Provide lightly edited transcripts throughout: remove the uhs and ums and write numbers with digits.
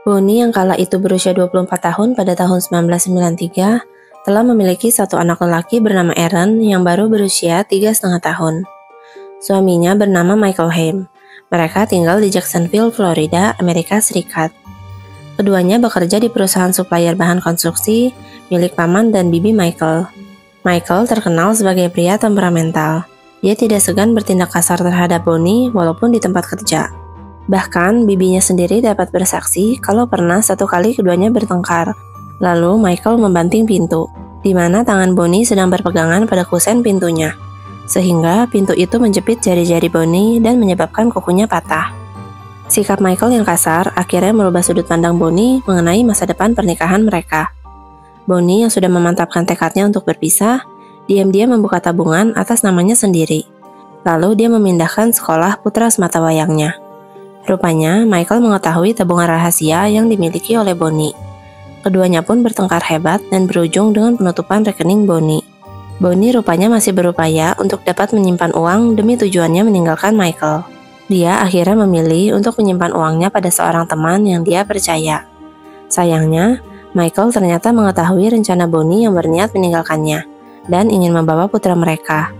Bonnie yang kala itu berusia 24 tahun pada tahun 1993 telah memiliki satu anak lelaki bernama Aaron yang baru berusia 3,5 tahun. Suaminya bernama Michael Haim. Mereka tinggal di Jacksonville, Florida, Amerika Serikat. Keduanya bekerja di perusahaan supplier bahan konstruksi milik paman dan bibi Michael. Michael terkenal sebagai pria temperamental. Dia tidak segan bertindak kasar terhadap Bonnie walaupun di tempat kerja. Bahkan, bibinya sendiri dapat bersaksi kalau pernah satu kali keduanya bertengkar. Lalu Michael membanting pintu, di mana tangan Bonnie sedang berpegangan pada kusen pintunya. Sehingga pintu itu menjepit jari-jari Bonnie dan menyebabkan kukunya patah. Sikap Michael yang kasar akhirnya merubah sudut pandang Bonnie mengenai masa depan pernikahan mereka. Bonnie yang sudah memantapkan tekadnya untuk berpisah, diam-diam membuka tabungan atas namanya sendiri. Lalu dia memindahkan sekolah putra sematawayangnya. Rupanya, Michael mengetahui tabungan rahasia yang dimiliki oleh Bonnie. Keduanya pun bertengkar hebat dan berujung dengan penutupan rekening Bonnie. Bonnie rupanya masih berupaya untuk dapat menyimpan uang demi tujuannya meninggalkan Michael. Dia akhirnya memilih untuk menyimpan uangnya pada seorang teman yang dia percaya. Sayangnya, Michael ternyata mengetahui rencana Bonnie yang berniat meninggalkannya dan ingin membawa putra mereka.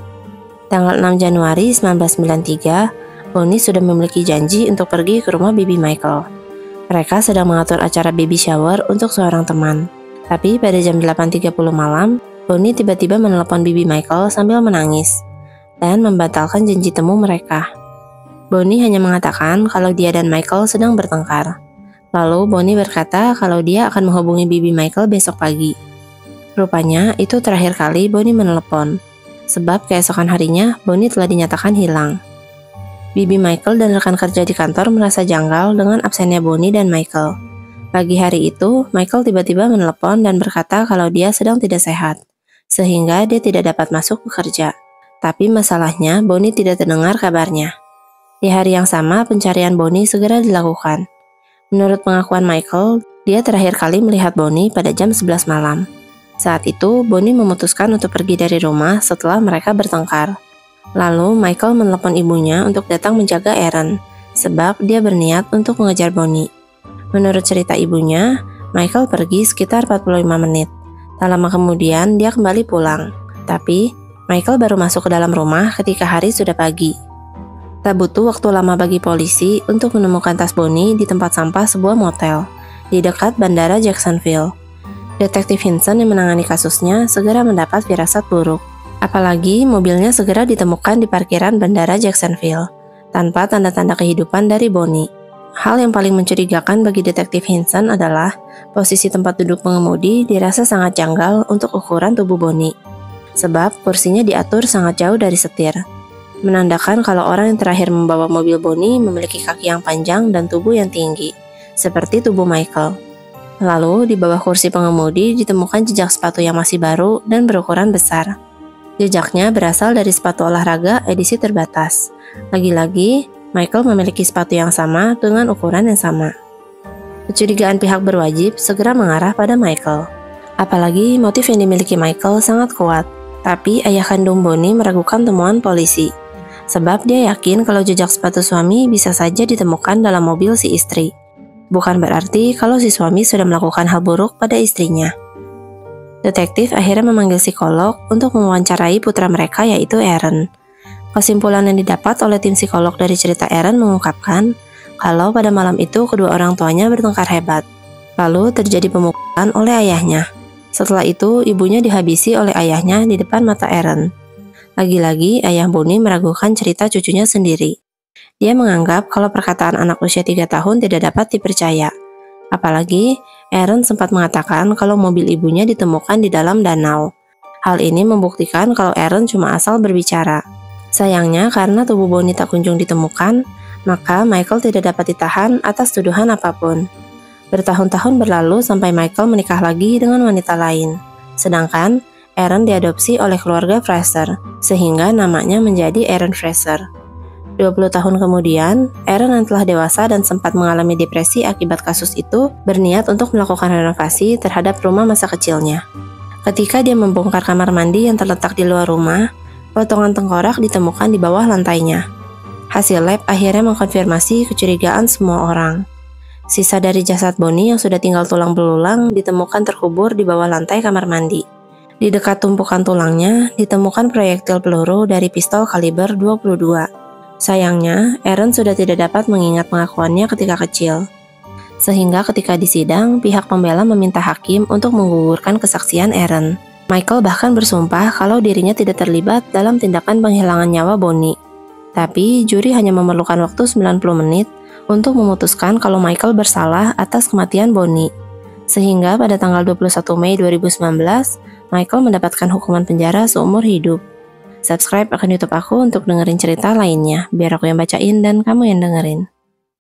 Tanggal 6 Januari 1993, Bonnie sudah memiliki janji untuk pergi ke rumah bibi Michael. Mereka sedang mengatur acara baby shower untuk seorang teman. Tapi pada jam 8.30 malam, Bonnie tiba-tiba menelepon bibi Michael sambil menangis dan membatalkan janji temu mereka. Bonnie hanya mengatakan kalau dia dan Michael sedang bertengkar. Lalu Bonnie berkata kalau dia akan menghubungi bibi Michael besok pagi. Rupanya itu terakhir kali Bonnie menelepon, sebab keesokan harinya Bonnie telah dinyatakan hilang. Bibi Michael dan rekan kerja di kantor merasa janggal dengan absennya Bonnie dan Michael. Pagi hari itu, Michael tiba-tiba menelepon dan berkata kalau dia sedang tidak sehat, sehingga dia tidak dapat masuk bekerja. Tapi masalahnya, Bonnie tidak terdengar kabarnya. Di hari yang sama, pencarian Bonnie segera dilakukan. Menurut pengakuan Michael, dia terakhir kali melihat Bonnie pada jam 11 malam. Saat itu, Bonnie memutuskan untuk pergi dari rumah setelah mereka bertengkar. Lalu, Michael menelepon ibunya untuk datang menjaga Aaron, sebab dia berniat untuk mengejar Bonnie. Menurut cerita ibunya, Michael pergi sekitar 45 menit. Tak lama kemudian, dia kembali pulang. Tapi, Michael baru masuk ke dalam rumah ketika hari sudah pagi. Tak butuh waktu lama bagi polisi untuk menemukan tas Bonnie di tempat sampah sebuah motel di dekat bandara Jacksonville. Detektif Hinson yang menangani kasusnya segera mendapat firasat buruk. Apalagi mobilnya segera ditemukan di parkiran bandara Jacksonville, tanpa tanda-tanda kehidupan dari Bonnie. Hal yang paling mencurigakan bagi detektif Hinson adalah posisi tempat duduk pengemudi dirasa sangat janggal untuk ukuran tubuh Bonnie. Sebab kursinya diatur sangat jauh dari setir, menandakan kalau orang yang terakhir membawa mobil Bonnie memiliki kaki yang panjang dan tubuh yang tinggi, seperti tubuh Michael. Lalu di bawah kursi pengemudi ditemukan jejak sepatu yang masih baru dan berukuran besar. Jejaknya berasal dari sepatu olahraga edisi terbatas. Lagi-lagi, Michael memiliki sepatu yang sama dengan ukuran yang sama. Kecurigaan pihak berwajib segera mengarah pada Michael. Apalagi motif yang dimiliki Michael sangat kuat. Tapi ayah kandung Bonnie meragukan temuan polisi. Sebab dia yakin kalau jejak sepatu suami bisa saja ditemukan dalam mobil si istri. Bukan berarti kalau si suami sudah melakukan hal buruk pada istrinya. Detektif akhirnya memanggil psikolog untuk mewawancarai putra mereka yaitu Aaron. Kesimpulan yang didapat oleh tim psikolog dari cerita Aaron mengungkapkan kalau pada malam itu kedua orang tuanya bertengkar hebat. Lalu terjadi pemukulan oleh ayahnya. Setelah itu ibunya dihabisi oleh ayahnya di depan mata Aaron. Lagi-lagi ayah Bonnie meragukan cerita cucunya sendiri. Dia menganggap kalau perkataan anak usia 3 tahun tidak dapat dipercaya. Apalagi, Aaron sempat mengatakan kalau mobil ibunya ditemukan di dalam danau. Hal ini membuktikan kalau Aaron cuma asal berbicara. Sayangnya, karena tubuh Bonnie tak kunjung ditemukan, maka Michael tidak dapat ditahan atas tuduhan apapun. Bertahun-tahun berlalu sampai Michael menikah lagi dengan wanita lain. Sedangkan, Aaron diadopsi oleh keluarga Fraser, sehingga namanya menjadi Aaron Fraser. 20 tahun kemudian, Aaron yang telah dewasa dan sempat mengalami depresi akibat kasus itu berniat untuk melakukan renovasi terhadap rumah masa kecilnya. Ketika dia membongkar kamar mandi yang terletak di luar rumah, potongan tengkorak ditemukan di bawah lantainya. Hasil lab akhirnya mengkonfirmasi kecurigaan semua orang. Sisa dari jasad Bonnie yang sudah tinggal tulang belulang ditemukan terkubur di bawah lantai kamar mandi. Di dekat tumpukan tulangnya ditemukan proyektil peluru dari pistol kaliber 22. Sayangnya, Aaron sudah tidak dapat mengingat pengakuannya ketika kecil. Sehingga ketika di sidang, pihak pembela meminta hakim untuk menggugurkan kesaksian Aaron. Michael bahkan bersumpah kalau dirinya tidak terlibat dalam tindakan penghilangan nyawa Bonnie. Tapi, juri hanya memerlukan waktu 90 menit untuk memutuskan kalau Michael bersalah atas kematian Bonnie. Sehingga pada tanggal 21 Mei 2019, Michael mendapatkan hukuman penjara seumur hidup. Subscribe akun YouTube aku untuk dengerin cerita lainnya, biar aku yang bacain dan kamu yang dengerin.